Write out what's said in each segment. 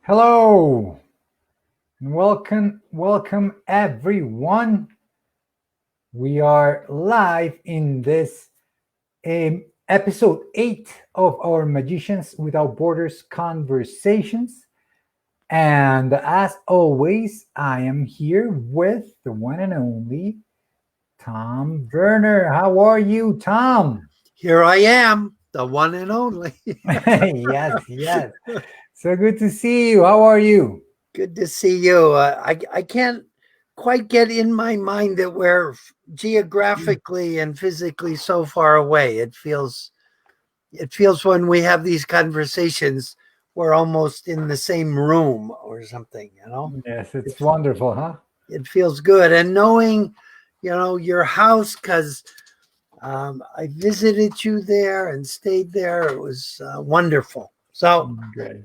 Hello, and welcome everyone. We are live in this episode 8 of our Magicians Without Borders Conversations. And as always, I am here with the one and only Tom Verner. How are you, Tom? Here I am, the one and only. Yes. So good to see you. How are you? Good to see you. I can't quite get in my mind that we're geographically and physically so far away. It feels when we have these conversations, we're almost in the same room or something, Yes, it's wonderful, huh? It feels good. And knowing, your house, because I visited you there and stayed there. It was wonderful. So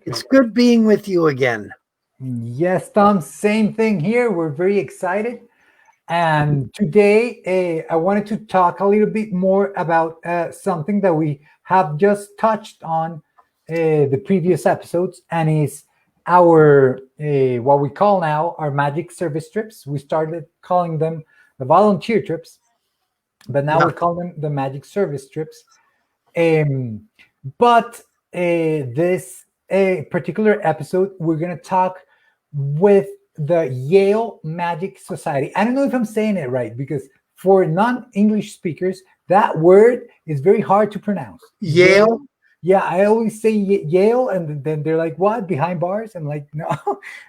it's good being with you again. Yes, Tom, same thing here. We're very excited. And today I wanted to talk a little bit more about something that we have just touched on the previous episodes, and is our what we call now our magic service trips. We started calling them the volunteer trips, but now we call them the magic service trips. But this particular episode, we're going to talk with the Yale Magic Society. I don't know if I'm saying it right because for non-English speakers, that word is very hard to pronounce. Yale. Yeah, I always say Yale, and then they're like, "What, behind bars?" I'm like, "No,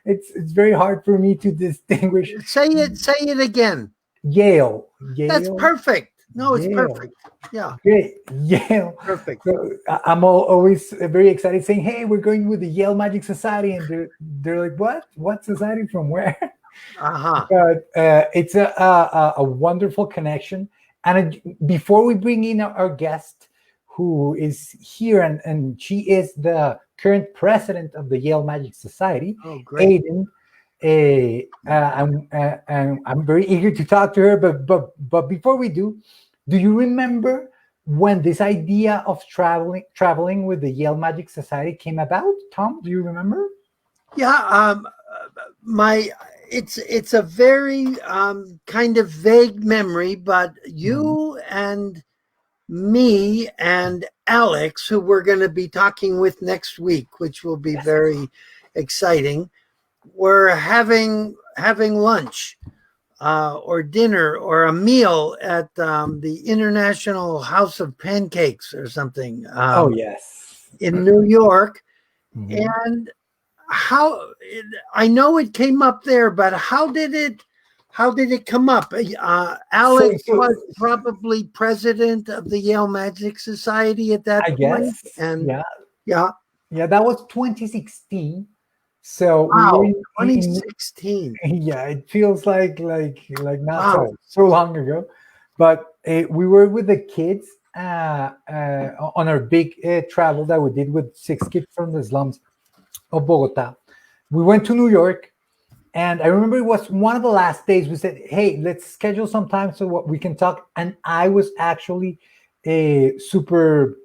it's very hard for me to distinguish." Say it again. Yale. That's perfect. No, it's Yale. perfect. Yeah. Great. Yale. Perfect. So I'm always very excited saying, "Hey, we're going with the Yale Magic Society," and they're like, "What? What society? From where?" But it's a wonderful connection. And before we bring in our guest, who is here, and she is the current president of the Yale Magic Society, Aden. I'm very eager to talk to her. But before we do you remember when this idea of traveling with the Yale Magic Society came about? Tom, do you remember? Yeah. It's a very kind of vague memory, but you and me and Alex, who we're going to be talking with next week, which will be very exciting, we're having lunch or dinner or a meal at the International House of Pancakes or something. Oh yes, in New York. And I know it came up there, but how did it come up? Alex was probably president of the Yale Magic Society at that point. Guess. And yeah, that was 2016. So wow, 2016. Yeah, it feels like not so long ago, but we were with the kids on our big travel that we did with 6 kids from the slums of Bogota. We went to New York, and I remember it was one of the last days. We said, "Hey, let's schedule some time so we can talk." And I was actually super,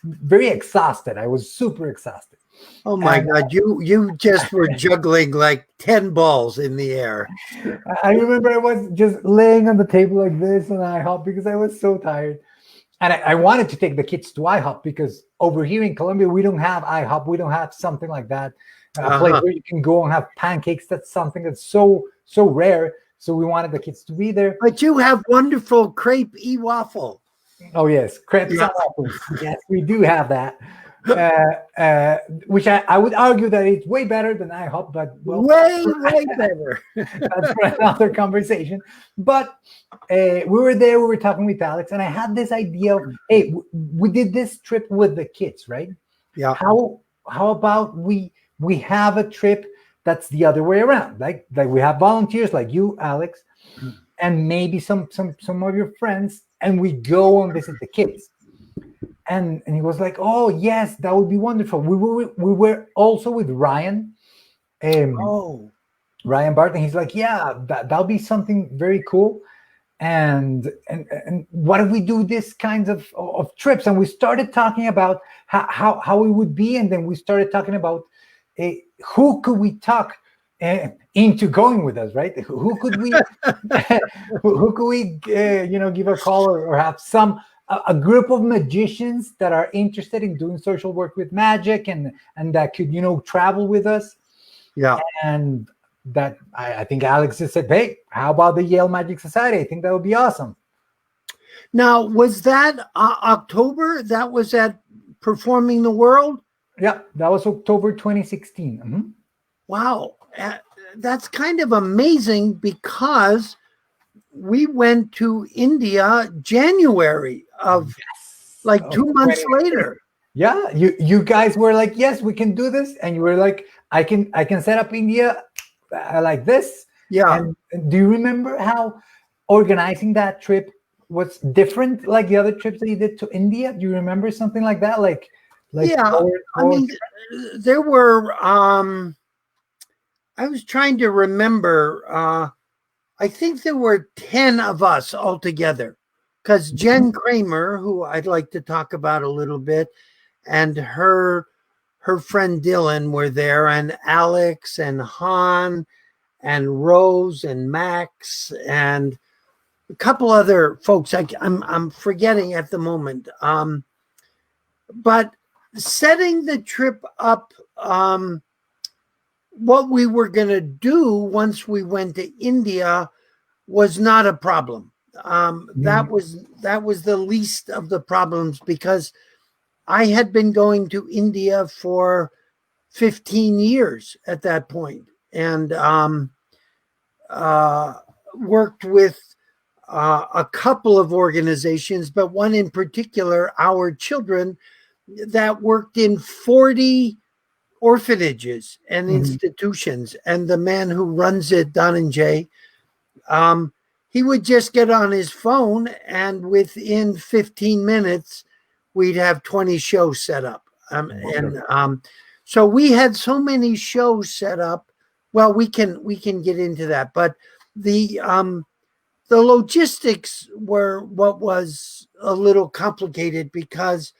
very exhausted. I was super exhausted. Oh my God, you just were juggling like 10 balls in the air. I remember I was just laying on the table like this on IHOP because I was so tired. And I wanted to take the kids to IHOP because over here in Colombia, we don't have IHOP. We don't have something like that. A place where you can go and have pancakes. That's something that's so rare. So we wanted the kids to be there. But you have wonderful crepe e-waffle. Oh, yes. Crepes and waffles. Yes, we do have that. Which I would argue that it's way better than IHOP, but way better. That's for another conversation. But we were there, we were talking with Alex, and I had this idea of, hey, we did this trip with the kids, right? Yeah. How about we have a trip that's the other way around, like we have volunteers like you, Alex, and maybe some of your friends, and we go and visit the kids. And he was like, "Oh yes, that would be wonderful." We were also with Ryan. Ryan Barton. He's like, "Yeah, that'll be something very cool." And what if we do this kinds of trips? And we started talking about how it would be, and then we started talking about who could we talk into going with us, right? Who could we who could we give a call or have a group of magicians that are interested in doing social work with magic and that could travel with us. Yeah. And that I think Alex just said, "Hey, how about the Yale Magic Society? I think that would be awesome." Now, was that October? That was at Performing the World? Yeah, that was October 2016. Mm-hmm. Wow. That's kind of amazing because we went to India January of 2 months later. Yeah, you guys were like, "Yes, we can do this," and you were like, I can set up India like this." Yeah. And do you remember how organizing that trip was different, like the other trips that you did to India? Do you remember something like that? Yeah, I mean, there were. I was trying to remember. I think there were 10 of us altogether, because Jen Kramer, who I'd like to talk about a little bit, and her friend Dylan were there, and Alex and Han and Rose and Max and a couple other folks I'm forgetting at the moment. but setting the trip up, what we were going to do once we went to India was not a problem. That was the least of the problems, because I had been going to India for 15 years at that point, and worked with a couple of organizations, but one in particular, Our Children, that worked in 40 orphanages and institutions. And the man who runs it, Dhananjay, he would just get on his phone, and within 15 minutes, we'd have 20 shows set up. So we had so many shows set up. Well, we can get into that, but the logistics were what was a little complicated, because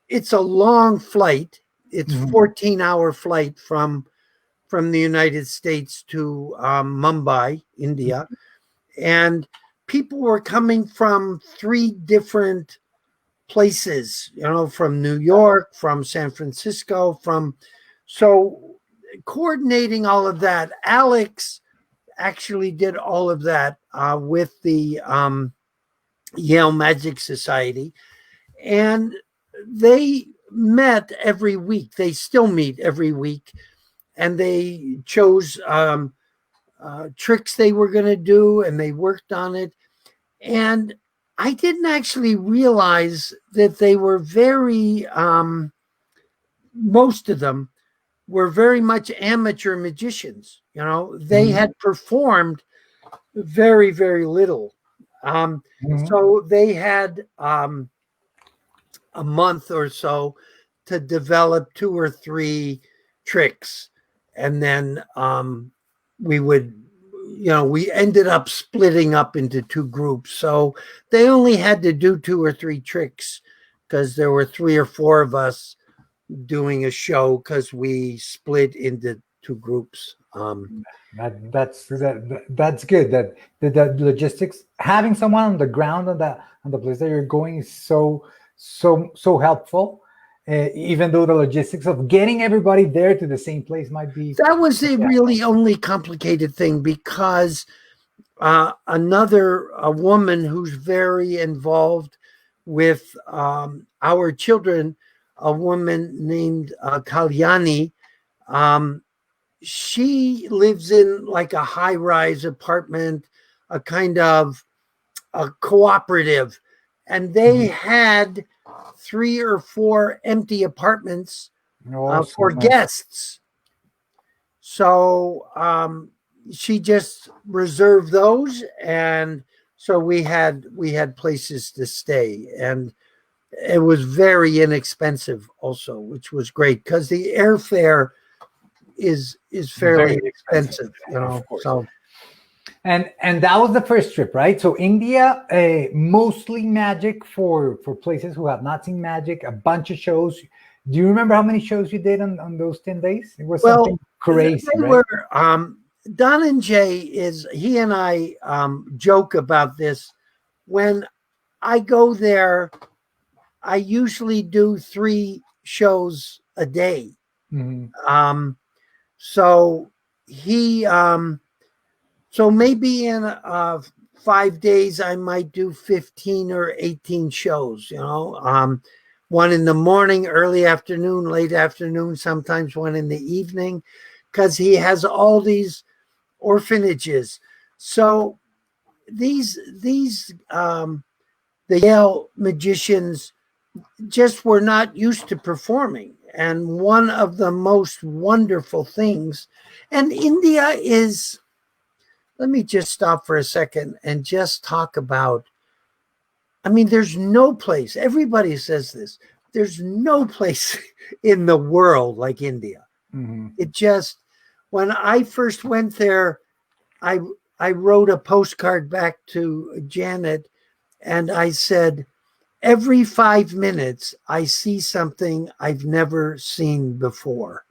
it's a long flight. It's 14-hour flight from the United States to Mumbai, India. And people were coming from 3 different places, from New York, from San Francisco, so coordinating all of that. Alex actually did all of that with the Yale Magic Society. And they met every week. They still meet every week. And they chose tricks they were going to do, and they worked on it. And I didn't actually realize that they were very, most of them were very much amateur magicians. They had performed very, very little. So they had a month or so to develop 2 or 3 tricks. And then we ended up splitting up into 2 groups. So they only had to do 2 or 3 tricks, because there were 3 or 4 of us doing a show, because we split into 2 groups. That's good. That the logistics, having someone on the ground on the place that you're going, is so helpful. Even though the logistics of getting everybody there to the same place might be, that was the really only complicated thing, because a woman who's very involved with Our Children, a woman named Kalyani, she lives in like a high-rise apartment, a kind of a cooperative, and they had 3 or 4 empty apartments for guests. So she just reserved those, and so we had places to stay, and it was very inexpensive also, which was great, because the airfare is fairly expensive, So. And that was the first trip, right? So India, mostly magic for places who have not seen magic, a bunch of shows. Do you remember how many shows you did on those 10 days? It was something crazy, right? Dhananjay he and I joke about this. When I go there, I usually do 3 shows a day. So he, so maybe in 5 days, I might do 15 or 18 shows, one in the morning, early afternoon, late afternoon, sometimes one in the evening, because he has all these orphanages. So the Yale magicians just were not used to performing. And one of the most wonderful things, and India is, let me just stop for a second and just talk about, there's no place, everybody says this, there's no place in the world like India. It just, when I first went there, I wrote a postcard back to Janet, and I said, every 5 minutes, I see something I've never seen before.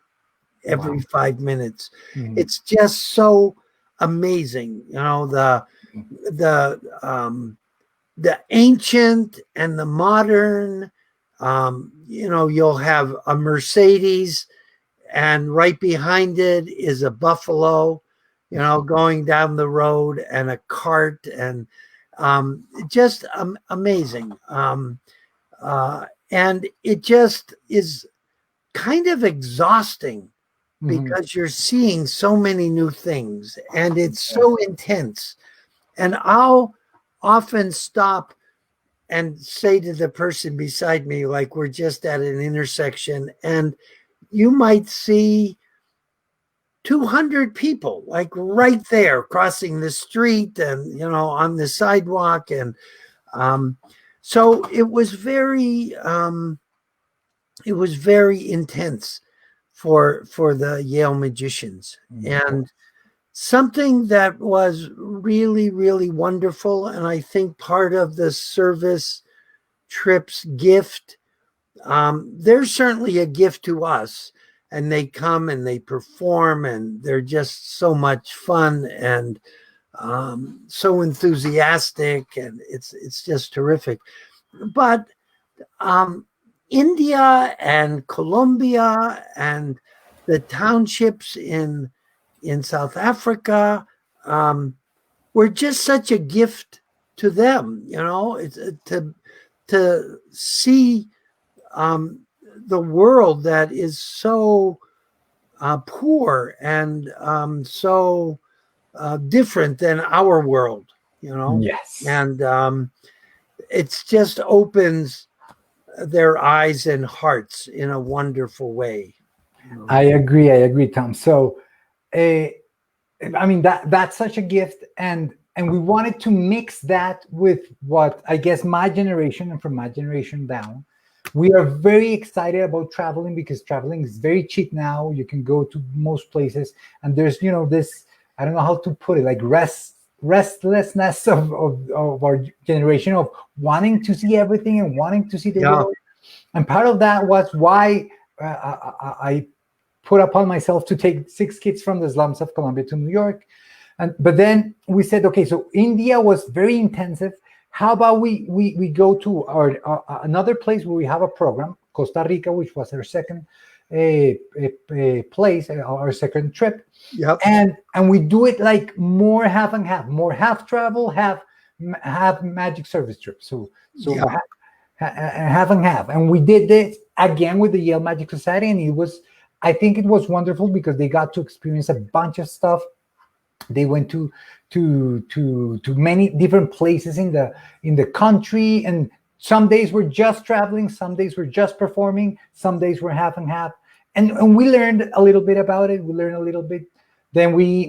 Every 5 minutes. It's just so amazing. The ancient and the modern, You'll have a Mercedes, and right behind it is a buffalo, going down the road, and a cart, and just amazing. And it just is kind of exhausting because you're seeing so many new things, and it's so intense. And I'll often stop and say to the person beside me, like we're just at an intersection, and you might see 200 people like right there crossing the street and on the sidewalk. And so it was very intense for the Yale magicians. And something that was really, really wonderful, and I think part of the service trips gift, they're certainly a gift to us, and they come and they perform, and they're just so much fun and so enthusiastic, and it's just terrific. But India and Colombia and the townships in South Africa were just such a gift to them. It's to see the world that is so poor and so different than our world. Yes. And it's just opens their eyes and hearts in a wonderful way. I agree, Tom. So I mean, that's such a gift, and we wanted to mix that with what I guess my generation, and from my generation down, we are very excited about traveling, because traveling is very cheap now. You can go to most places, and there's this, I don't know how to put it, like restlessness of our generation, of wanting to see everything and wanting to see the world. And part of that was why I put upon myself to take 6 kids from the slums of Colombia to New York. But then we said, okay, so India was very intensive. How about we go to our another place where we have a program, Costa Rica, which was our second place, our second trip. Yep. And we do it like more half and half, more half travel, half magic service trip. So half and half. And we did this again with the Yale Magic Society, and I think it was wonderful because they got to experience a bunch of stuff. They went to many different places in the country, and some days were just traveling, some days were just performing, some days were half and half. And we learned a little bit about it. We learned a little bit. Then we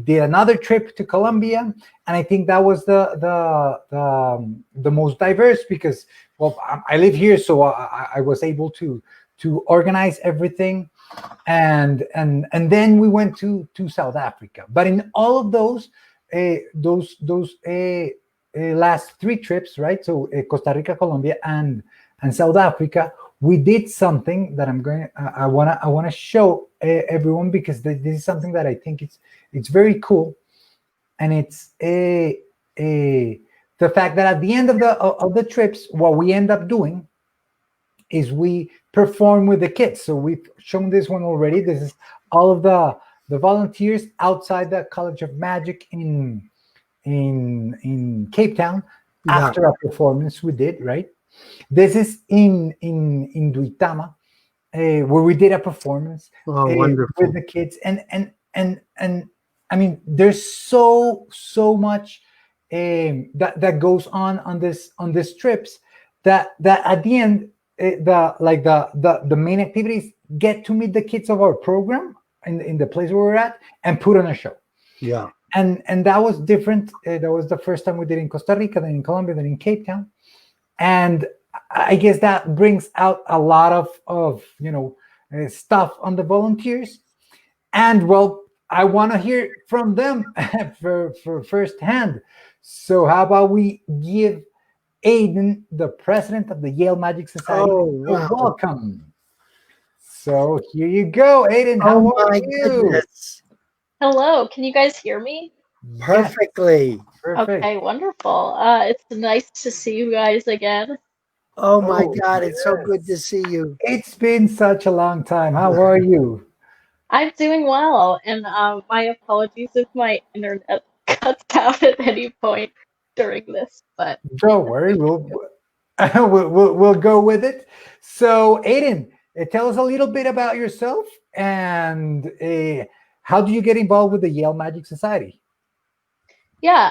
did another trip to Colombia, and I think that was the most diverse, because I live here, so I was able to organize everything. And then we went to South Africa. But in all of those last 3 trips, right? So Costa Rica, Colombia, and South Africa, we did something that I wanna show everyone, because this is something that I think it's very cool, and it's the fact that at the end of the trips, what we end up doing is we perform with the kids. So we've shown this one already. This is all of the volunteers outside the College of Magic in Cape Town, after a performance we did, right? This is in Duitama, where we did a performance with the kids, and I mean, there's so much that goes on this trips, that at the end, the main activities get to meet the kids of our program in the place where we're at, and put on a show. Yeah. And that was different. That was the first time we did in Costa Rica, then in Colombia, then in Cape Town. And I guess that brings out a lot of stuff on the volunteers. And well, I want to hear from them for firsthand. So how about we give Aden, the president of the Yale Magic Society, welcome. So here you go, Aden. How are you? Goodness. Hello, can you guys hear me? Perfectly. Perfect. Okay, wonderful. It's nice to see you guys again. Oh my Oh, God, it's so good to yes. see you. It's been such a long time. How are you? I'm doing well, and my apologies if my internet cuts out at any point during this, but Don't worry, we'll go with it. So, Aiden, tell us a little bit about yourself and how do you get involved with the Yale Magic Society? yeah,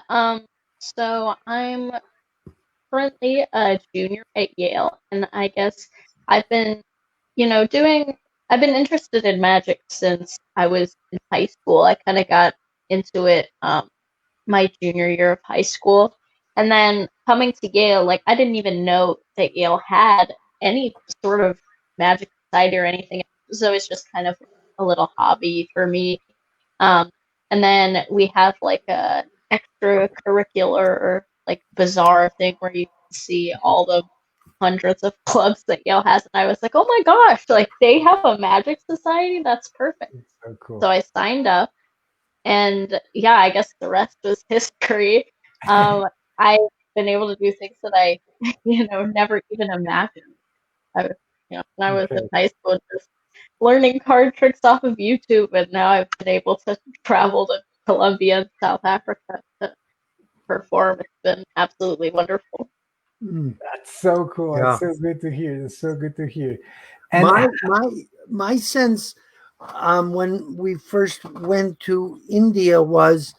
so I'm currently a junior at Yale, and I guess I've been, doing, I've been interested in magic since I was in high school. I kind of got into it my junior year of high school. And then coming to Yale, like I didn't even know that Yale had any sort of magic society or anything. It was always just kind of a little hobby for me. Um, and then we have like a extracurricular or like bizarre thing where you can see all the hundreds of clubs that Yale has. And I was like, oh my gosh, like they have a magic society? That's perfect. It's so So cool. I signed up and yeah, I guess the rest was history. I've been able to do things that I, never even imagined. I was, when I was in Okay. high school, just learning card tricks off of YouTube, and now I've been able to travel to Colombia and South Africa to perform. It's been absolutely wonderful. Mm, That's so cool. That's yeah. so good to hear. That's so good to hear. And My sense when we first went to India was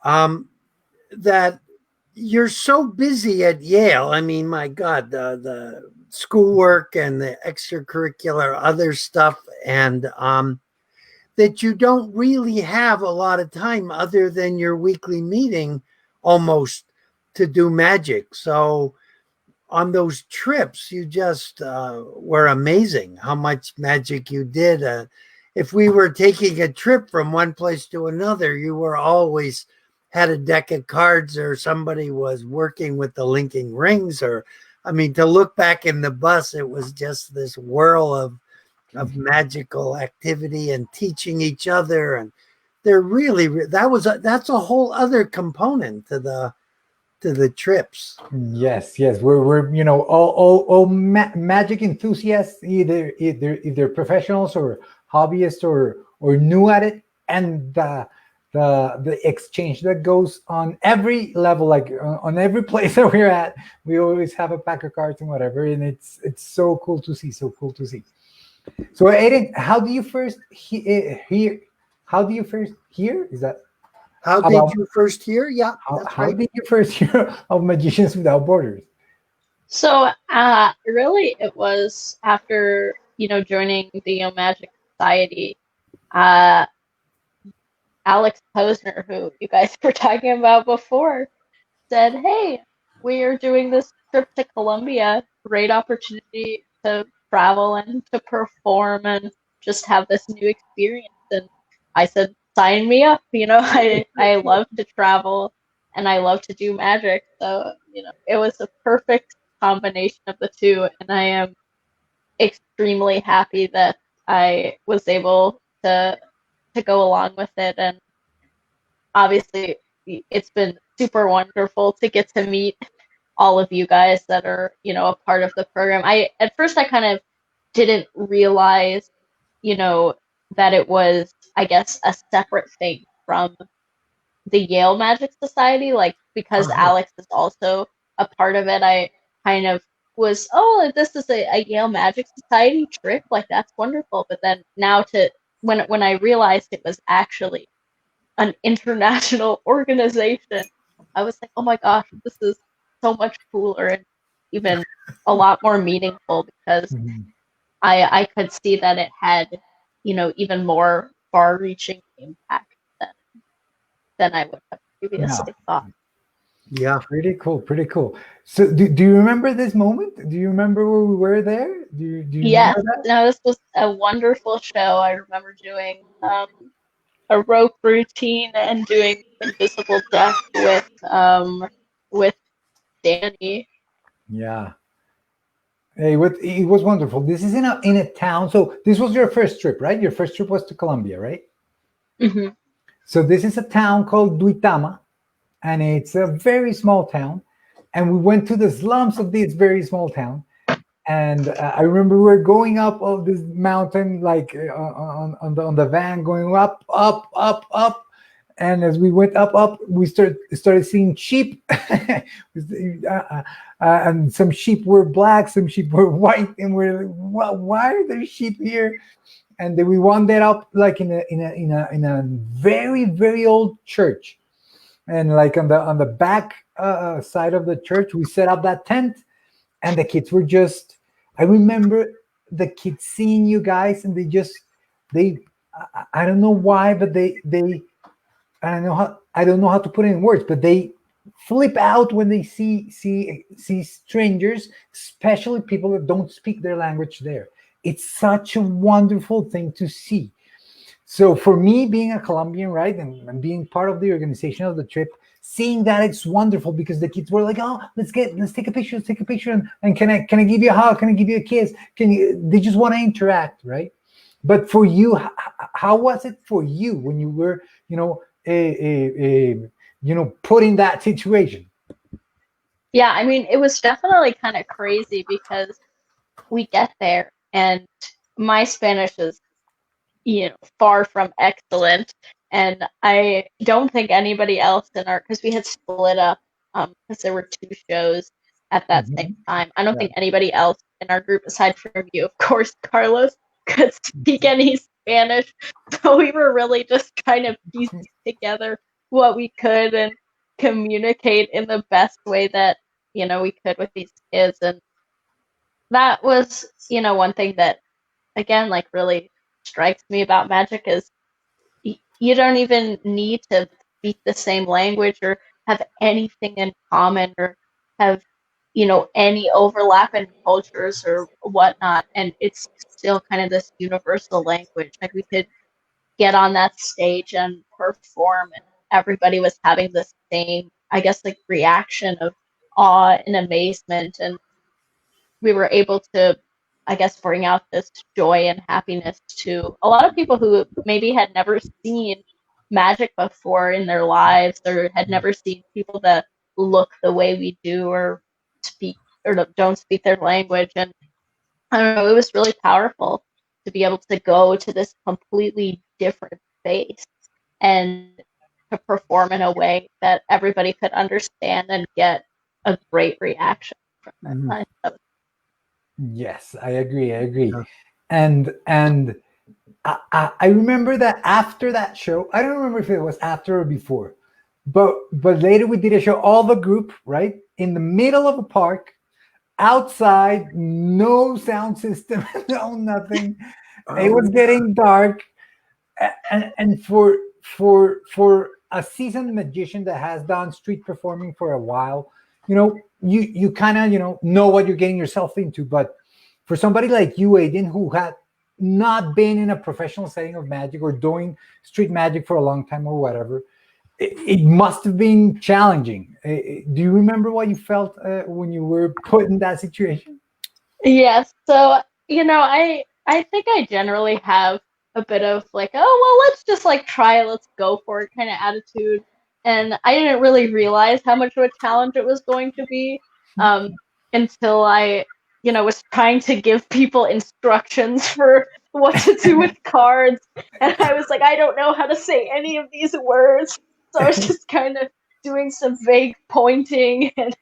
um, that you're so busy at Yale. I mean, my God, the schoolwork and the extracurricular other stuff, and that you don't really have a lot of time other than your weekly meeting almost to do magic. So on those trips, you just were amazing how much magic you did. If we were taking a trip from one place to another, you were always had a deck of cards or somebody was working with the linking rings or I mean to look back in the bus it was just this whirl of magical activity and teaching each other and they're really that's a whole other component to the trips. yes, yes, we're all magic enthusiasts, either professionals or hobbyists or new at it, and the exchange that goes on every level, like on every place that we're at, we always have a pack of cards and whatever, and it's so cool to see, so cool to see. So, Aiden, how do you first hear? How do you first hear? Is that How did about you first hear? Yeah, that's how right. did you first hear of Magicians Without Borders? So, really, it was after, joining the Yale Magic Society. Uh, Alex Posner, who you guys were talking about before, said, "Hey, we are doing this trip to Colombia. Great opportunity to travel and to perform and just have this new experience." And I said, "Sign me up." I love to travel and I love to do magic. So, it was a perfect combination of the two. And I am extremely happy that I was able to go along with it. And obviously, it's been super wonderful to get to meet all of you guys that are, a part of the program. At first I kind of didn't realize, you know, that it was, I guess, a separate thing from the Yale Magic Society, like because Uh-huh. Alex is also a part of it. I kind of was, oh, this is a Yale Magic Society trip, like that's wonderful. But then now to when I realized it was actually an international organization, I was like, oh my gosh, this is so much cooler and even a lot more meaningful because Mhm. I could see that it had, even more far reaching impact than I would have No, previously thought. Yeah. pretty cool, pretty cool. So, do you remember this moment? Do you remember where we were there? Do you Yes, remember that? no, this was a wonderful show. I remember doing a rope routine and doing invisible death with Danny. Yeah, it was wonderful. This is in a town. So this was your first trip, right? Your first trip was to Colombia, right? Hmm. So this is a town called Duitama, and it's a very small town. and we went to the slums of this very small town. And I remember we were going up of this mountain, like on the van, going up, up, up, up. And as we went up, up, we started seeing sheep, and some sheep were black, some sheep were white, and we're like, why are there sheep here? And then we wandered up like in a very very old church, and like on the back side of the church, we set up that tent, and the kids were just. I remember the kids seeing you guys, and they I don't know why, but they I don't know how to put it in words, but they flip out when they see strangers, especially people that don't speak their language there. It's such a wonderful thing to see. So for me, being a Colombian, right, and being part of the organization of the trip, seeing that, it's wonderful because the kids were like, "Oh, let's take a picture, and can I give you a hug? Can I give you a kiss? Can you?" They just want to interact, right? But for you, how was it for you when you were, put in that situation? Yeah, I mean, it was definitely kind of crazy because we get there and my Spanish is, far from excellent. And I don't think anybody else in our, because we had split up, because there were two shows at that same time. I don't think anybody else in our group, aside from you, of course, Carlos, could speak any Spanish. So we were really just kind of piecing together what we could and communicate in the best way that, we could with these kids. And that was, one thing that, again, like really strikes me about magic is you don't even need to speak the same language or have anything in common or have, any overlap in cultures or whatnot. And it's still kind of this universal language. Like we could get on that stage and perform and everybody was having the same, I guess, like reaction of awe and amazement. And we were able to, I guess, bring out this joy and happiness to a lot of people who maybe had never seen magic before in their lives or had never seen people that look the way we do or speak or don't speak their language. And I don't know, it was really powerful to be able to go to this completely different space and to perform in a way that everybody could understand and get a great reaction from it. Yes, I agree. And I remember that after that show, I don't remember if it was after or before, but later we did a show, all the group, right, in the middle of a park, outside, no sound system, no nothing. It was getting dark, and for a seasoned magician that has done street performing for a while, you kind of know what you're getting yourself into. But for somebody like you, Aden, who had not been in a professional setting of magic or doing street magic for a long time or whatever, it must have been challenging. Do you remember what you felt when you were put in that situation? Yes. So, I think I generally have a bit of like, oh, well, let's just like try, let's go for it kind of attitude. And I didn't really realize how much of a challenge it was going to be until I, was trying to give people instructions for what to do with cards. And I was like, I don't know how to say any of these words. So I was just kind of doing some vague pointing and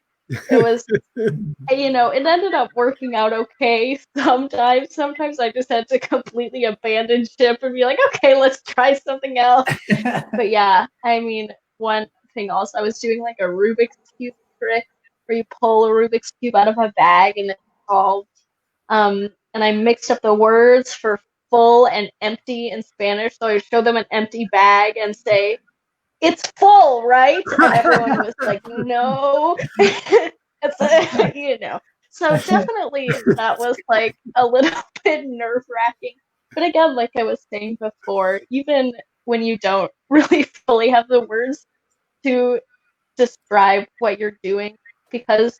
it was, it ended up working out okay sometimes. Sometimes I just had to completely abandon ship and be like, okay, let's try something else. But yeah, I mean, one thing also, I was doing like a Rubik's Cube trick where you pull a Rubik's Cube out of a bag and it's solved. And I mixed up the words for full and empty in Spanish. So I would show them an empty bag and say, it's full, right? And everyone was like, no. So definitely that was like a little bit nerve-wracking. But again, like I was saying before, even when you don't really fully have the words to describe what you're doing, because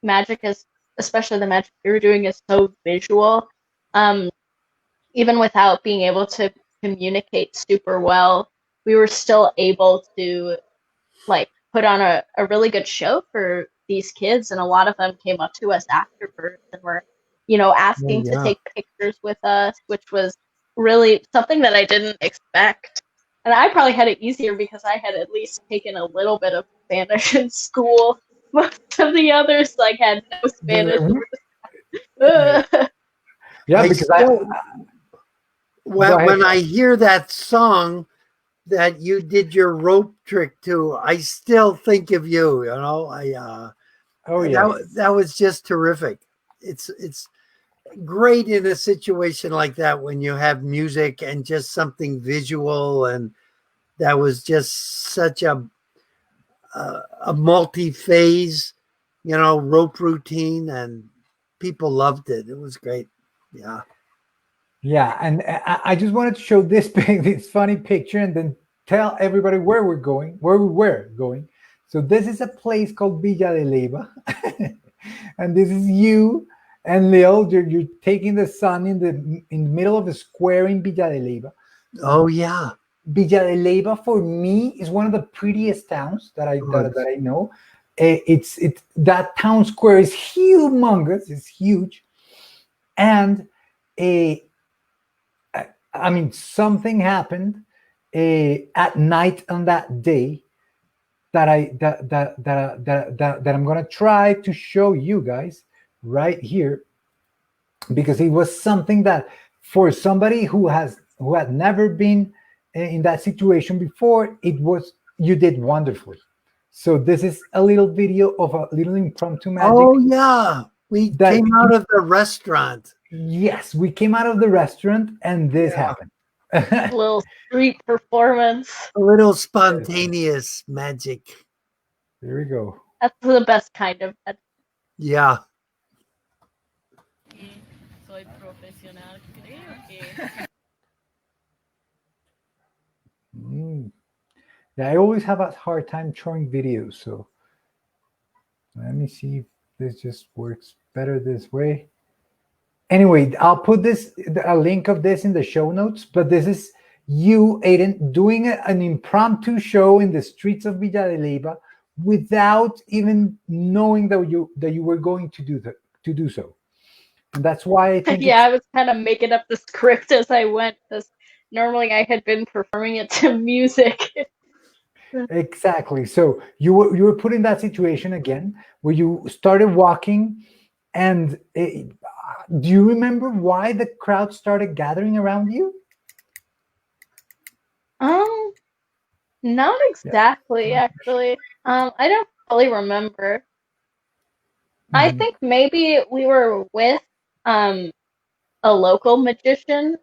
magic is, especially the magic you're doing, is so visual. Even without being able to communicate super well, we were still able to like put on a really good show for these kids, and a lot of them came up to us afterwards and were, asking to take pictures with us, which was really something that I didn't expect. And I probably had it easier because I had at least taken a little bit of Spanish in school. Most of the others had no Spanish. Yeah, because when I hear that song that you did your rope trick to, I still think of you. That was just terrific. It's great in a situation like that when you have music and just something visual, and that was just such a multi-phase, rope routine, and people loved it. It was great. Yeah, and I just wanted to show this this funny picture, and then tell everybody where we were going. So this is a place called Villa de Leyva, and this is you and Lil. You're taking the sun in the middle of a square in Villa de Leyva. Oh yeah, Villa de Leyva for me is one of the prettiest towns that I know. It's that town square is humongous. It's huge, and I mean, something happened at night on that day that I'm gonna try to show you guys right here, because it was something that for somebody who had never been in that situation before, you did wonderfully. So this is a little video of a little impromptu magic. Oh yeah, we came out of the restaurant. Yes, we came out of the restaurant and this happened. A little street performance. A little spontaneous magic. There we go. That's the best kind of magic. Yeah. Soy profesional, creo que. Yeah, I always have a hard time showing videos, so let me see if this just works better this way. Anyway, I'll put a link of this in the show notes, but this is you, Aden, doing an impromptu show in the streets of Villa de Leyva without even knowing that you were going to do so. And that's why I think I was kind of making up the script as I went, because normally I had been performing it to music. Exactly. So you were put in that situation again where you started walking, and do you remember why the crowd started gathering around you? Not exactly, actually. I don't really remember. I think maybe we were with a local magician,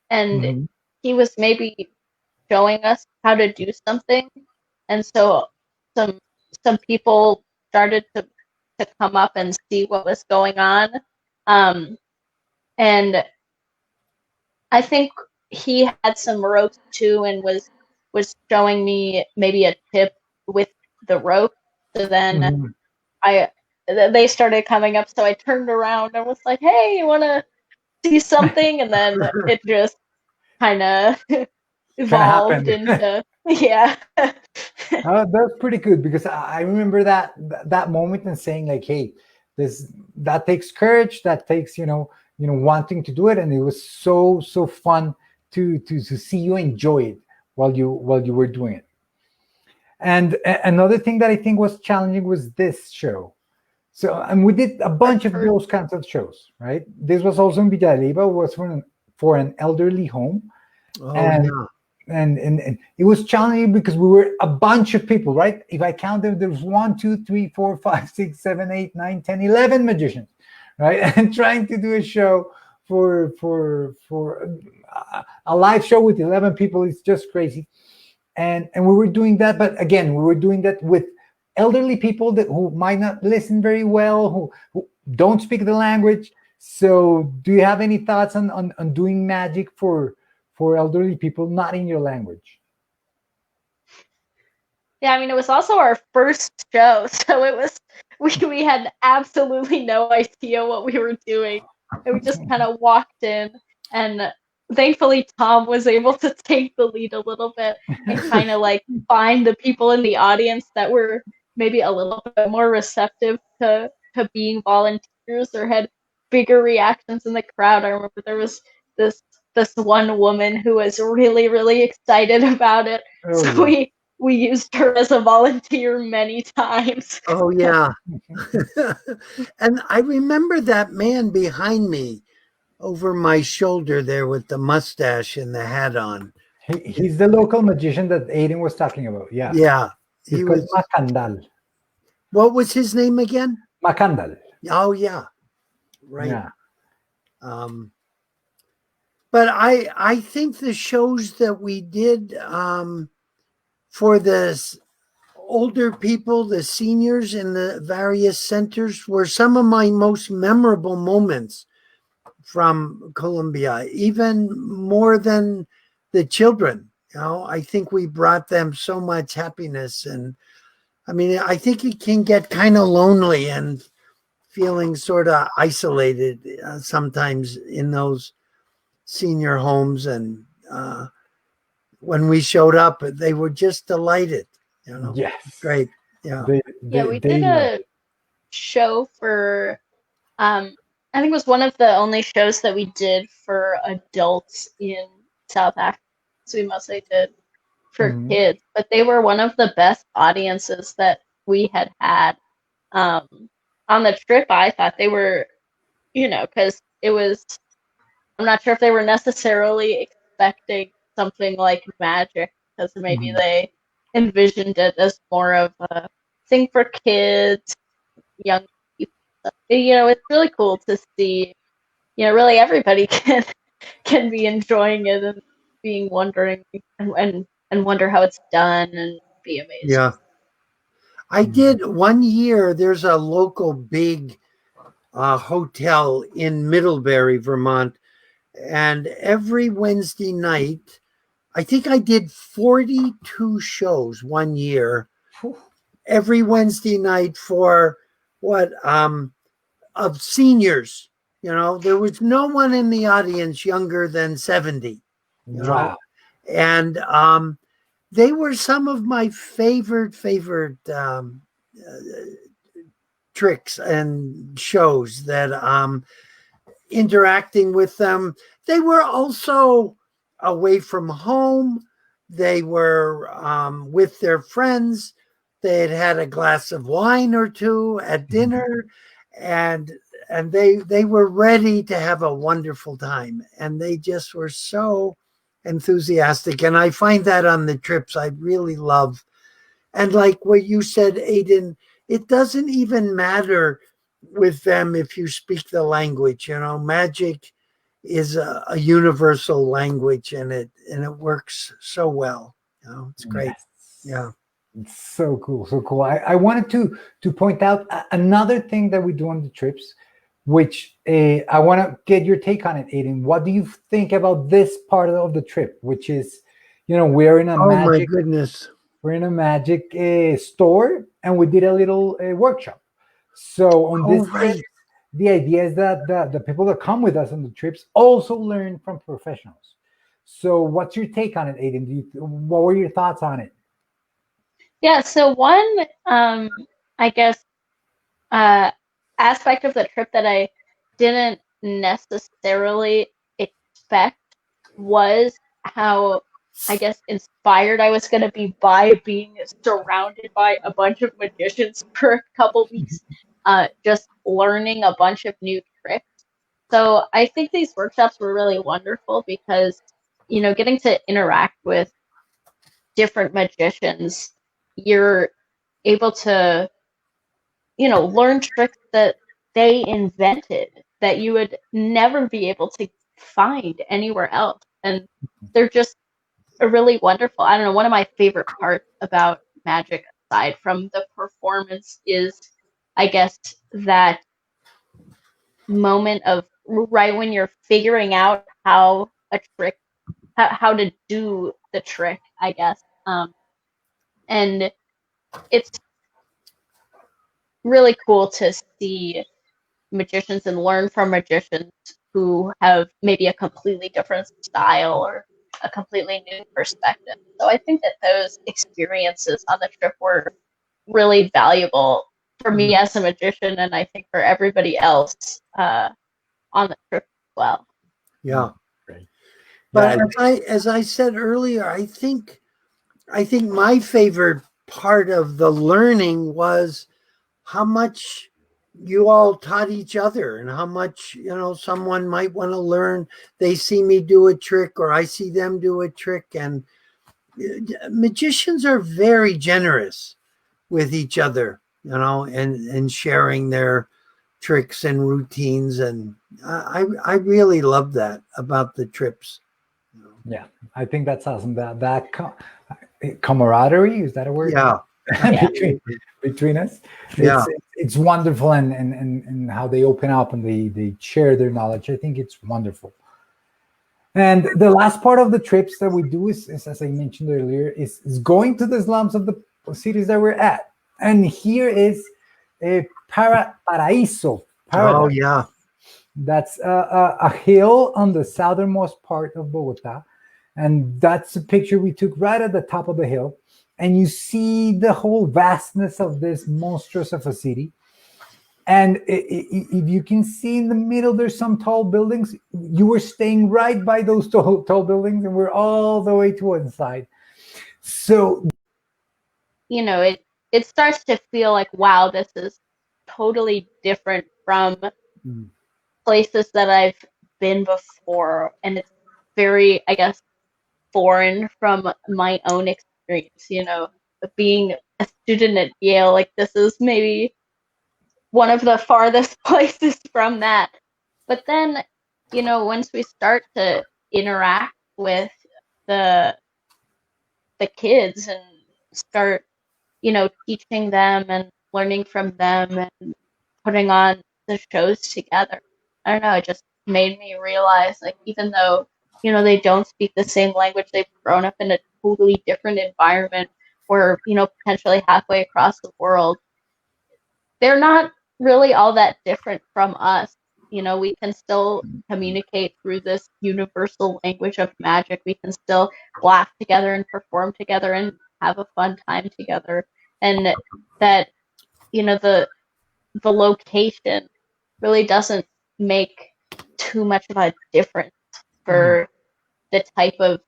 and he was maybe showing us how to do something, and so some people started to come up and see what was going on. And I think he had some ropes too, and was showing me maybe a tip with the rope. So then they started coming up, so I turned around and was like, "Hey, you want to see something?" And then it just kind of evolved into That's pretty good, because I remember that moment and saying like, "Hey, that takes courage. That takes wanting to do it," and it was so fun to see you enjoy it while you were doing it. And another thing that I think was challenging was this show. So, and we did a bunch of those kinds of shows, right? This was also in Villa de Leyva, was for an elderly home. And it was challenging because we were a bunch of people, right? If I counted, there was 1, 2, 3, 4, 5, 6, 7, 8, 9, 10, 11 magicians, right? And trying to do a show for a live show with 11 people is just crazy. And we were doing that, but again, we were doing that with elderly people who might not listen very well, who don't speak the language. So do you have any thoughts on doing magic for elderly people not in your language? Yeah, I mean, it was also our first show, so it was we had absolutely no idea what we were doing. And we just kind of walked in, and thankfully Tom was able to take the lead a little bit and kind of like find the people in the audience that were maybe a little bit more receptive to being volunteers or had bigger reactions in the crowd. I remember there was this one woman who was really, really excited about it. Oh, So yeah. we used her as a volunteer many times. Oh, yeah. And I remember that man behind me over my shoulder there with the mustache and the hat on. He's the local magician that Aden was talking about. Yeah. Yeah. He's He called was, Macandal. what was his name again? Macandal. Oh, yeah. Right. Yeah. But I think the shows that we did for the older people, the seniors in the various centers, were some of my most memorable moments from Colombia, even more than the children. You know, I think we brought them so much happiness. And I mean, I think it can get kind of lonely and feeling sort of isolated sometimes in those senior homes. And when we showed up, they were just delighted. You know, Yes. great. Yeah. Yeah, we they did love a show for I think it was one of the only shows that we did for adults in South Africa. So we mostly did for Mhm. kids, but they were one of the best audiences that we had had on the trip. I thought they were, because it was, I'm not sure if they were necessarily expecting something like magic, because maybe Mhm. they envisioned it as more of a thing for kids, young people. It's really cool to see. Really everybody can be enjoying it and being wondering and wonder how it's done and be amazed. Yeah. I did one year. There's a local big hotel in Middlebury, Vermont. And every Wednesday night, I think I did 42 shows one year, Phew. every Wednesday night for what, of seniors. You know, there was no one in the audience younger than 70, you know, Wow. and they were some of my favorite tricks and shows that interacting with them. They were also away from home. They were with their friends. They had a glass of wine or two at dinner, and they were ready to have a wonderful time. And they just were so enthusiastic. And I find that on the trips I really love. And like what you said, Aden, it doesn't even matter with them if you speak the language. You know, magic is a universal language, and it works so well. You know, it's great. Yes. Yeah. It's so cool, so cool. I wanted to point out another thing that we do on the trips, which I want to get your take on it, Aiden. What do you think about this part of the trip, which is, we're in a Oh my magic goodness. we're in a magic store, and we did a little workshop. So on Oh this trip, right. the idea is that the people that come with us on the trips also learn from professionals. So what's your take on it, Aiden? What were your thoughts on it? Yeah, so one, I guess, uh, aspect of the trip that I didn't necessarily expect was how, I guess, inspired I was going to be by being surrounded by a bunch of magicians for a couple weeks, just learning a bunch of new tricks. So I think these workshops were really wonderful because, getting to interact with different magicians, you're able to, learn tricks that they invented that you would never be able to find anywhere else. And they're just a really wonderful. I don't know, one of my favorite parts about magic, aside from the performance, is, I guess, that moment of right when you're figuring out how a trick, how to do the trick, I guess. And it's really cool to see magicians and learn from magicians who have maybe a completely different style or a completely new perspective. So I think that those experiences on the trip really valuable for me as a magician, and I think for everybody else on the trip as well. Yeah. Great. But Yeah, as I said earlier, I think my favorite part of the learning was how much you all taught each other and how much, someone might want to learn. They see me do a trick or I see them do a trick. And magicians are very generous with each other, and sharing their tricks and routines. And I really love that about the trips. yeah. I think that's awesome. Camaraderie, is that a word? Yeah. between us. Yeah. It's wonderful, and how they open up and they share their knowledge. I think it's wonderful. And the last part of the trips that we do is as I mentioned earlier, is going to the slums of the cities that we're at. And here is a Paraíso. Oh, yeah. That's a hill on the southernmost part of Bogota. And that's a picture we took right at the top of the hill. And you see the whole vastness of this monstrous of a city. And if you can see in the middle, there's some tall buildings. You were staying right by those tall buildings, and we're all the way to one side. So, it starts to feel like, wow, this is totally different from places that I've been before. And it's very, I guess, foreign from my own experience, being a student at Yale. Like, this is maybe one of the farthest places from that. But then, once we start to interact with the kids and start, teaching them and learning from them and putting on the shows together, I don't know, it just made me realize, like, even though, they don't speak the same language, they've grown up in a totally different environment or, potentially halfway across the world, they're not really all that different from us. We can still communicate through this universal language of magic. We can still laugh together and perform together and have a fun time together. And that, the location really doesn't make too much of a difference for the type of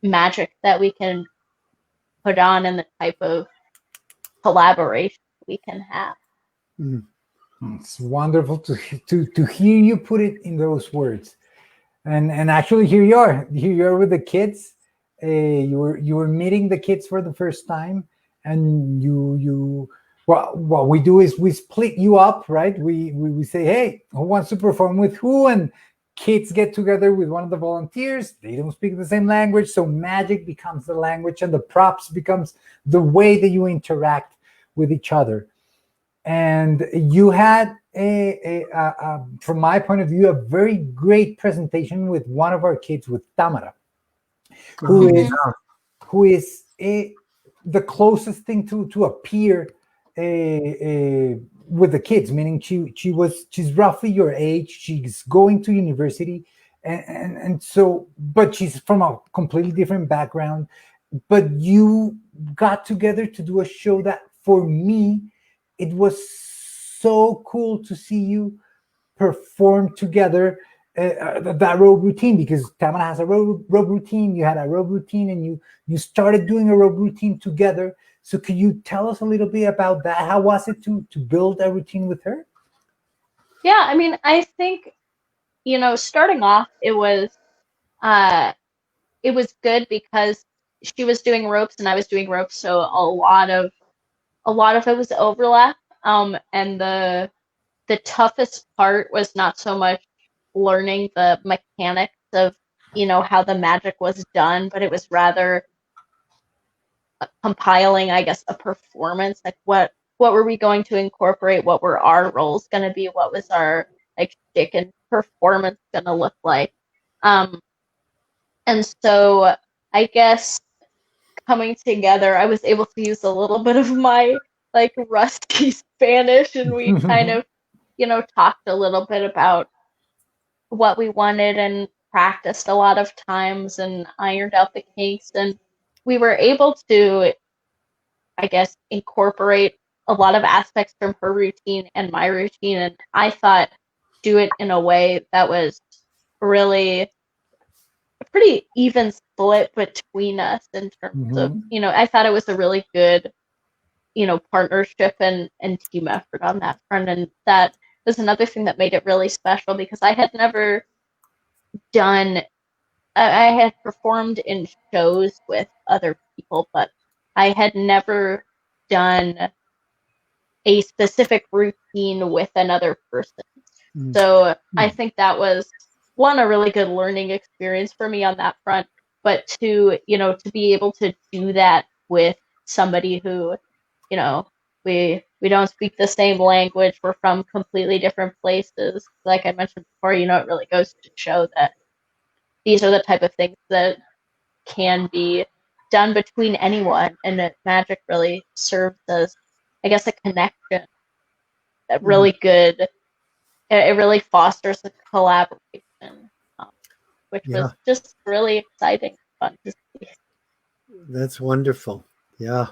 magic that we can put on and the type of collaboration we can have. It's wonderful to hear you put it in those words, and actually here you are with the kids. You were meeting the kids for the first time, and what we do is we split you up, right? We say, hey, who wants to perform with who? And kids get together with one of the volunteers. They don't speak the same language, so magic becomes the language, and the props becomes the way that you interact with each other. And you had from my point of view, a very great presentation with one of our kids, with Tamara, who is the closest thing to appear with the kids, meaning she's roughly your age. She's going to university, and so, but she's from a completely different background. But you got together to do a show that, for me, it was so cool to see you perform together that robe routine, because Tamara has a robe routine, you had a robe routine, and you started doing a robe routine together. So could you tell us a little bit about that? How was it to build a routine with her? Yeah, I mean, I think, starting off, it was good because she was doing ropes and I was doing ropes, so a lot of it was overlap. And the toughest part was not so much learning the mechanics of, how the magic was done, but it was rather compiling, I guess, a performance. Like, what were we going to incorporate? What were our roles going to be? What was our, like, shtick and performance going to look like? And so I guess coming together, I was able to use a little bit of my, like, rusty Spanish, and we kind of, talked a little bit about what we wanted and practiced a lot of times and ironed out the kinks, and we were able to, I guess, incorporate a lot of aspects from her routine and my routine, and I thought do it in a way that was really a pretty even split between us in terms of, I thought it was a really good, partnership and team effort on that front. And that was another thing that made it really special because I had never done, I had performed in shows with other people, but I had never done a specific routine with another person. So I think that was one, a really good learning experience for me on that front, but two, to be able to do that with somebody who, we don't speak the same language, we're from completely different places. Like I mentioned before, it really goes to show that these are the type of things that can be done between anyone, and that magic really serves as, I guess, a connection, that really good. It really fosters a collaboration, which was just really exciting, fun to see. That's wonderful. Yeah.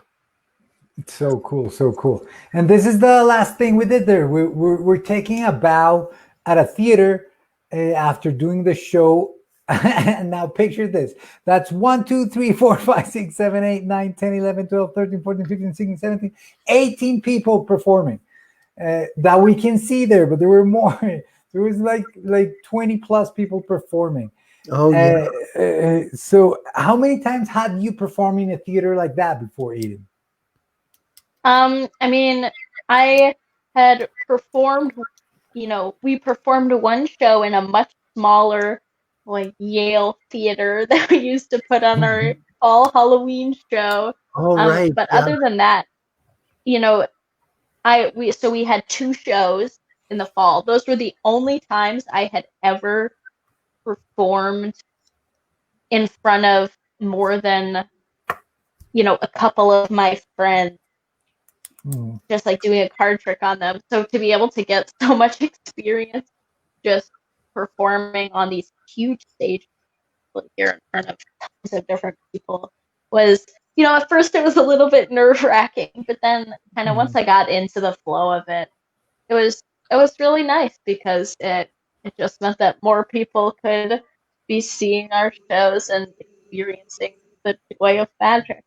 It's so cool, so cool. And this is the last thing we did there. We're taking a bow at a theater after doing the show. And now picture this. That's 1, 2, 3, 4, 5, 6, 7, 8, 9, 10, 11, 12, 13, 14, 15, 16, 17, 18 people performing that we can see there, but there were more. There was like 20 plus people performing. Oh, yeah. So how many times had you performed in a theater like that before, Aden? I mean, I had performed, we performed one show in a much smaller, like Yale theater that we used to put on our fall Halloween show. Oh, right. But other than that, we had 2 shows in the fall. Those were the only times I had ever performed in front of more than, a couple of my friends. Just like doing a card trick on them. So to be able to get so much experience just performing on these huge stages here in front of tons of different people was, at first it was a little bit nerve-wracking, but then kind of once I got into the flow of it, it was really nice because it just meant that more people could be seeing our shows and experiencing the joy of magic.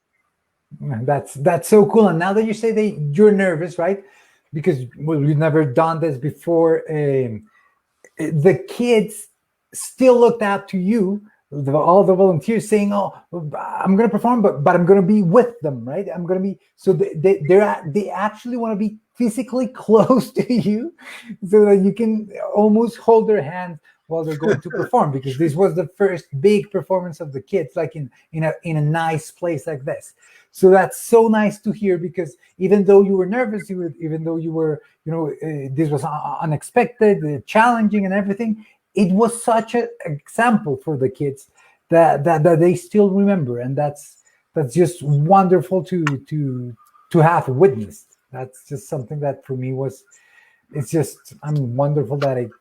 That's so cool. And now that you say that you're nervous, right? Because we've never done this before. The kids still looked out to you, all the volunteers saying, "Oh, I'm going to perform, but I'm going to be with them, right? I'm going to be." So they actually want to be physically close to you, so that you can almost hold their hand while they're going to perform. Because this was the first big performance of the kids, like in a nice place like this. So that's so nice to hear, because even though you were nervous, even though you were, this was unexpected, challenging and everything, it was such an example for the kids that they still remember. And that's just wonderful to have witnessed. That's just something that for me I'm wonderful that it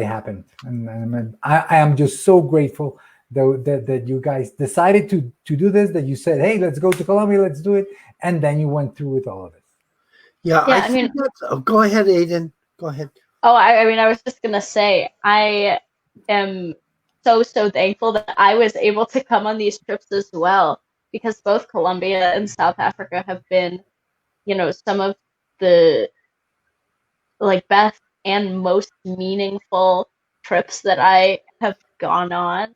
happened. And I am just so grateful that you guys decided to do this, that you said, hey, let's go to Colombia, let's do it. And then you went through with all of it. Yeah, I mean, go ahead, Aden. Go ahead. Oh, I was just going to say, I am so thankful that I was able to come on these trips as well, because both Colombia and South Africa have been, some of the best and most meaningful trips that I have gone on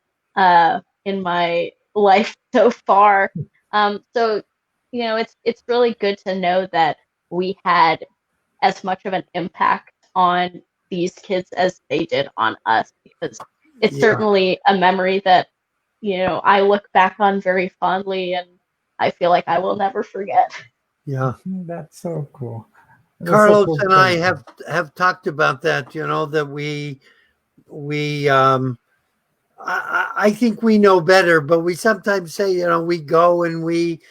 in my life so far. So, it's really good to know that we had as much of an impact on these kids as they did on us, because it's certainly a memory that, I look back on very fondly, and I feel like I will never forget. Yeah. That's so cool. Carlos and I have talked about that, that I think we know better, but we sometimes say, we go and we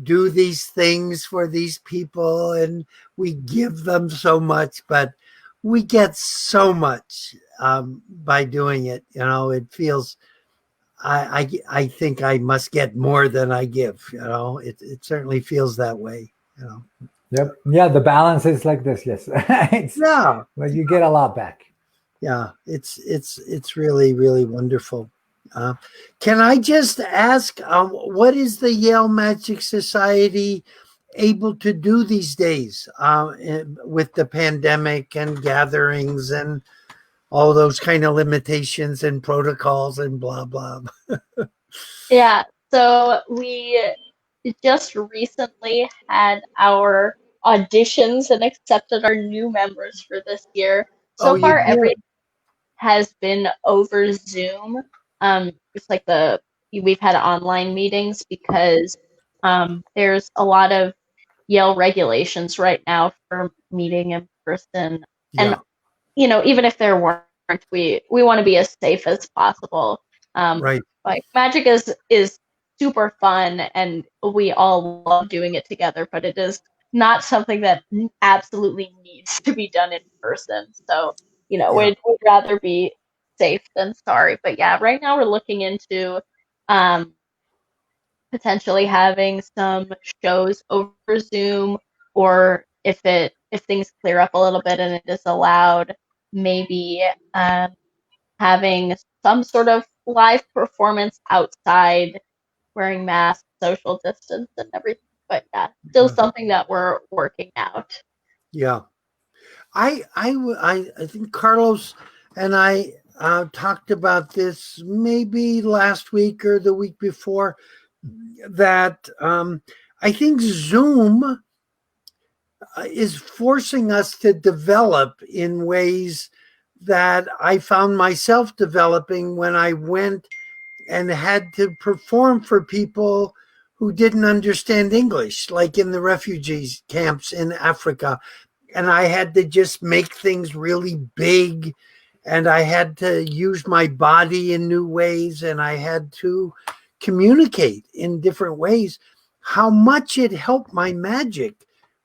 do these things for these people and we give them so much, but we get so much by doing it. It feels, I think I must get more than I give. It certainly feels that way. Yep. Yeah, the balance is like this. Yes. It's Yeah, like you get a lot back. yeah, it's really really wonderful. Uh, can I just ask, what is the Yale Magic Society able to do these days with the pandemic and gatherings and all those kind of limitations and protocols and blah blah? Yeah, so we just recently had our auditions and accepted our new members for this year. Oh, So you far, everything did? has been over Zoom. It's like we've had online meetings because there's a lot of Yale regulations right now for meeting in person. And Yeah, even if there weren't, we want to be as safe as possible. right. Like magic is super fun, and we all love doing it together, but it is not something that absolutely needs to be done in person. So, Yeah, we'd rather be safe than sorry. But yeah, right now we're looking into um, potentially having some shows over Zoom, or if things clear up a little bit and it is allowed, maybe having some sort of live performance outside, wearing masks, social distance, and everything. But yeah, still yeah, something that we're working out. yeah. I think Carlos and I talked about this maybe last week or the week before, that I think Zoom is forcing us to develop in ways that I found myself developing when I went and had to perform for people who didn't understand English, like in the refugees camps in Africa. And I had to just make things really big, and I had to use my body in new ways, and I had to communicate in different ways. How much it helped my magic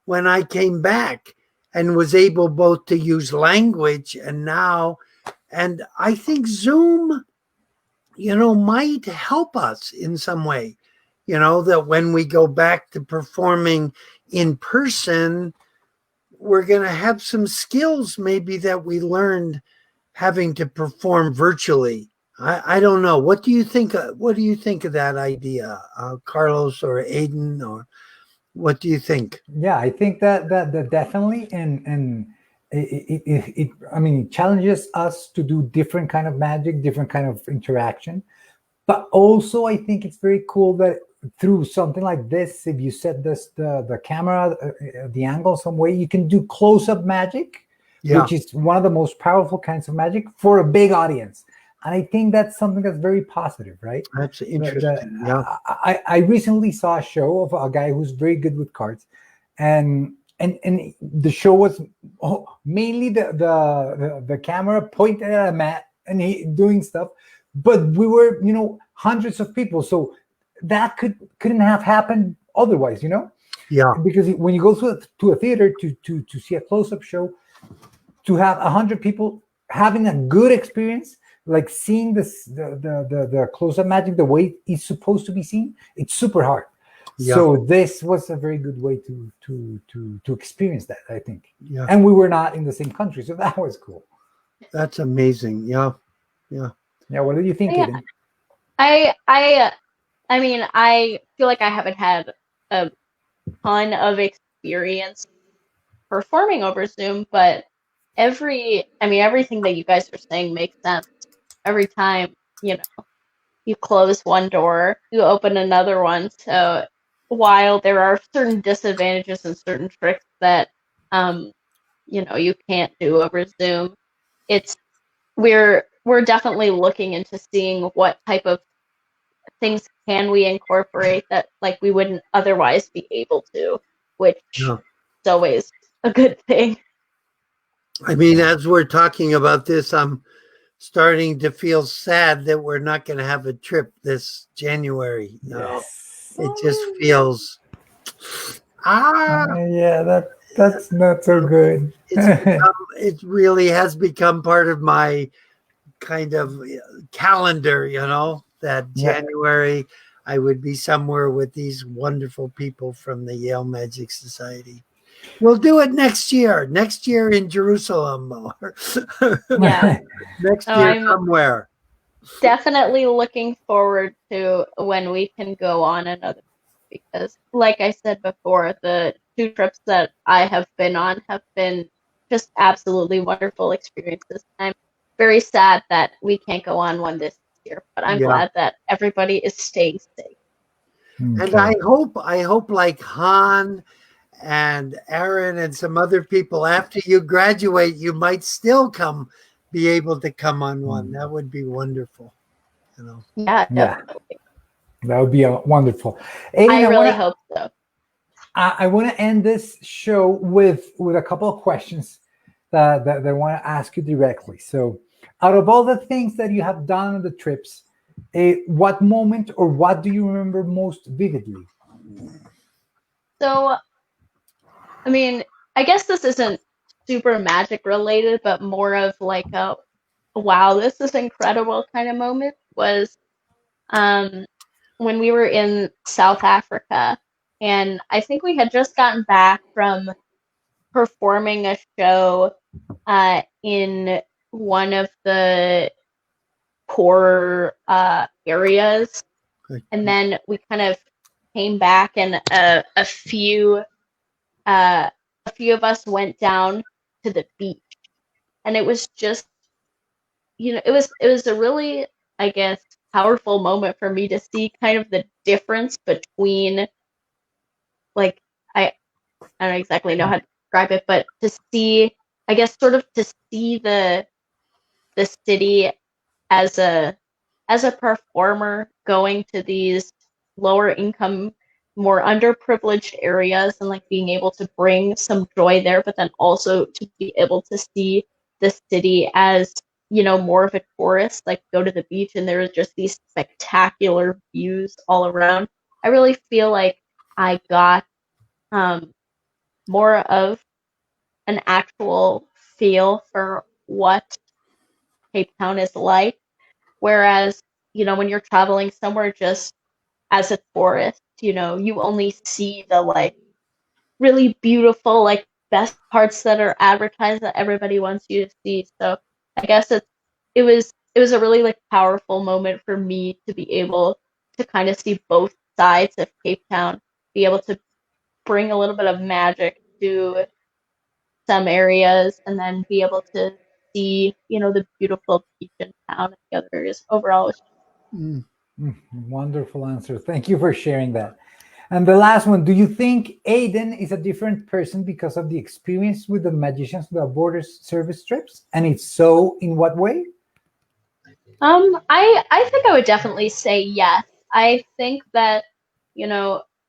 when I came back and was able both to use language and now. And I think Zoom, might help us in some way, that when we go back to performing in person, we're going to have some skills maybe that we learned having to perform virtually. I don't know. What do you think? What do you think of that idea, Carlos or Aden, or what do you think? Yeah, I think that definitely, and I mean, it challenges us to do different kind of magic, different kind of interaction. But also, I think it's very cool that through something like this, if you set the camera, the angle some way, you can do close up magic, Yeah, which is one of the most powerful kinds of magic for a big audience. And I think that's something that's very positive, right? that's The interesting. Yeah, I recently saw a show of a guy who's very good with cards, and the show was mainly the camera pointed at a mat and he doing stuff, but we were hundreds of people, so that couldn't have happened otherwise, yeah, because when you go to a theater to see a close-up show, to have 100 people having a good experience, like seeing the close-up magic the way it's supposed to be seen, it's super hard. yeah, So this was a very good way to experience that, I think. yeah. And we were not in the same country, so that was cool. That's amazing. Yeah, yeah, Yeah, what do you think, Yeah, Aiden? I mean, I feel like I haven't had a ton of experience performing over Zoom, but everything that you guys are saying makes sense. Every time, you close one door, you open another one. So while there are certain disadvantages and certain tricks that you can't do over Zoom, it's we're definitely looking into seeing what type of things can we incorporate that like we wouldn't otherwise be able to, which yeah. is always a good thing. I mean, as we're talking about this, I'm starting to feel sad that we're not going to have a trip this January. Yes. It just feels ah. Yeah, that's not so good. It really has become part of my kind of calendar. That Yeah. January I would be somewhere with these wonderful people from the Yale Magic Society. We'll do it next year. Next year in Jerusalem. Or Yeah. next Oh, year I'm somewhere. definitely looking forward to when we can go on another, because like I said before, the 2 trips that I have been on have been just absolutely wonderful experiences. I'm very sad that we can't go on one this year, but I'm Yeah. glad that everybody is staying safe. And Okay. I hope like Han and Aaron and some other people, after you graduate, you might still be able to come on one. That would be wonderful. You know. Yeah, Yeah, definitely. that would be wonderful. Aiden, I I want really to hope so. I want to end this show with a couple of questions that I want to ask you directly. So, out of all the things that you have done on the trips, what moment or what do you remember most vividly? So, I mean, I guess this isn't super magic related, but more of like a wow, this is incredible kind of moment was um when we were in South Africa, and I think we had just gotten back from performing a show in one of the poorer areas, and then we kind of came back, and a few of us went down to the beach, and it was just, it was a really, I guess, powerful moment for me to see kind of the difference between, like, I don't exactly know how to describe it, but to see, I guess, sort of to see the city as a performer going to these lower income, more underprivileged areas, and like being able to bring some joy there, but then also to be able to see the city as, more of a tourist, like go to the beach and there are just these spectacular views all around. I really feel like I got um, more of an actual feel for what Cape Town is like. Whereas, when you're traveling somewhere just as a tourist, you only see the like really beautiful, like best parts that are advertised that everybody wants you to see. So I guess it was a really like powerful moment for me to be able to kind of see both sides of Cape Town, be able to bring a little bit of magic to some areas, and then be able to see, the beautiful beach in town and the other areas. Overall, it was Mm. Wonderful answer. Thank you for sharing that. And the last one, do you think Aiden is a different person because of the experience with the Magicians Without Borders service trips? And if so, in what way? I think I would definitely say yes. I think that,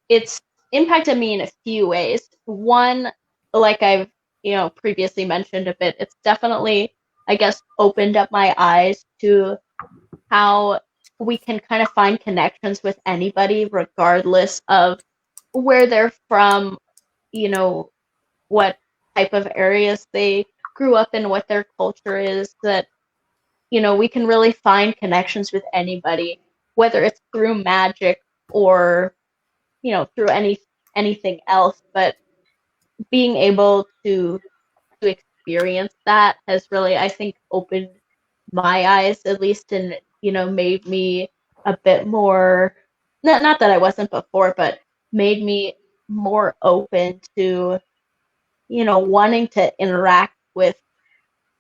it's impacted me in a few ways. One, like I've, previously mentioned a bit, it's definitely, I guess, opened up my eyes to how we can kind of find connections with anybody, regardless of where they're from, you know, what type of areas they grew up in, what their culture is, that, we can really find connections with anybody, whether it's through magic or, through anything else. But being able to experience that has really, I think, opened my eyes, at least, and, made me a bit more, not that I wasn't before, but made me more open to, wanting to interact with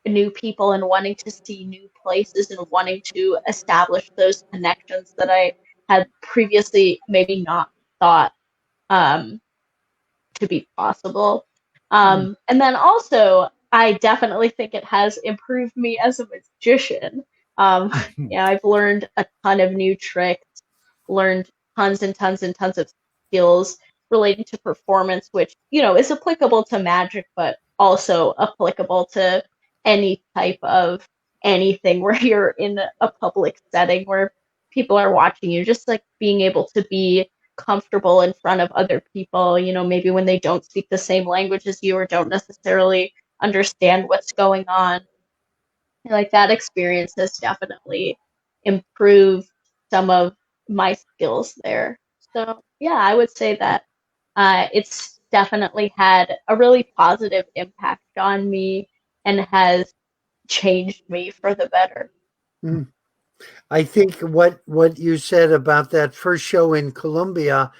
new people and wanting to see new places and wanting to establish those connections that I had previously maybe not thought um, to be possible. And then also, I definitely think it has improved me as a magician. I've learned a ton of new tricks, learned tons and tons and tons of skills relating to performance, which, is applicable to magic, but also applicable to any type of anything where you're in a public setting where people are watching you, just like being able to be comfortable in front of other people, maybe when they don't speak the same language as you or don't necessarily understand what's going on. Like that experience has definitely improved some of my skills there. So yeah, I would say that it's definitely had a really positive impact on me and has changed me for the better. Mm. I think what you said about that first show in Colombia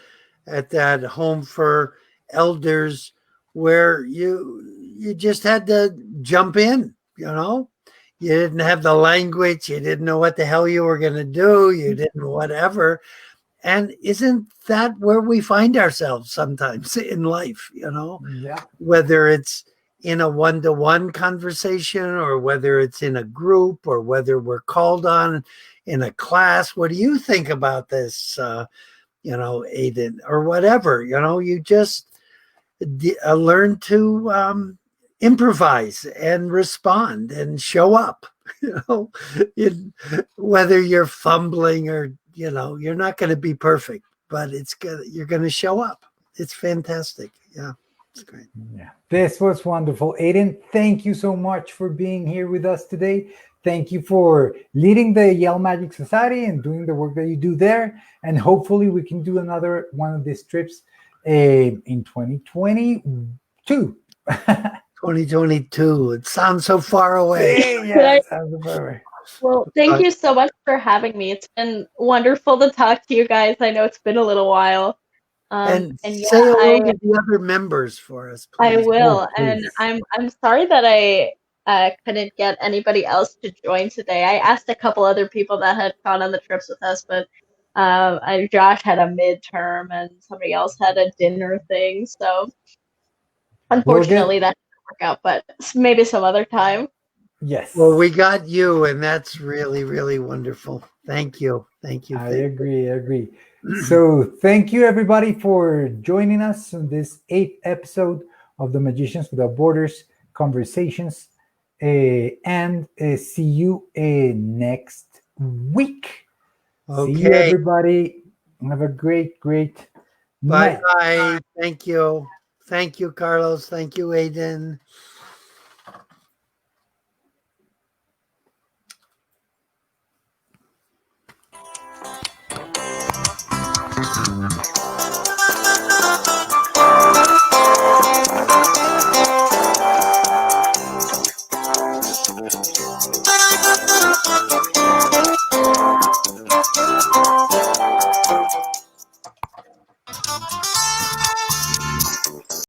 at that home for elders, where you just had to jump in, you didn't have the language, you didn't know what the hell you were going to do, you didn't whatever. And isn't that where we find ourselves sometimes in life, Yeah. whether it's in a one-to-one conversation or whether it's in a group or whether we're called on in a class? What do you think about this, Aden, or whatever? You just learn to improvise and respond and show up, whether you're fumbling or, you're not going to be perfect, but you're going to show up. It's fantastic. Yeah. It's great. Yeah, this was wonderful. Aden, thank you so much for being here with us today. Thank you for leading the Yale Magic Society and doing the work that you do there. And hopefully we can do another one of these trips in 2022. 2022. It sounds so far away. Yeah, sounds forever. Well, thank you so much for having me. It's been wonderful to talk to you guys. I know it's been a little while. And yeah, say hello to the other members for us, I please. will. Oh, And please. I'm sorry that I couldn't get anybody else to join today. I asked a couple other people that had gone on the trips with us, but Josh had a midterm and somebody else had a dinner thing. So unfortunately that didn't work out, but maybe some other time. Yes. Well, we got you, and that's really, really wonderful. Thank you. Thank you. I agree. So thank you everybody for joining us on this 8th episode of the Magicians Without Borders Conversations, and see you next week. Okay. See you everybody. Have a great night. Bye. Thank you. Thank you, Carlos. Thank you, Aden.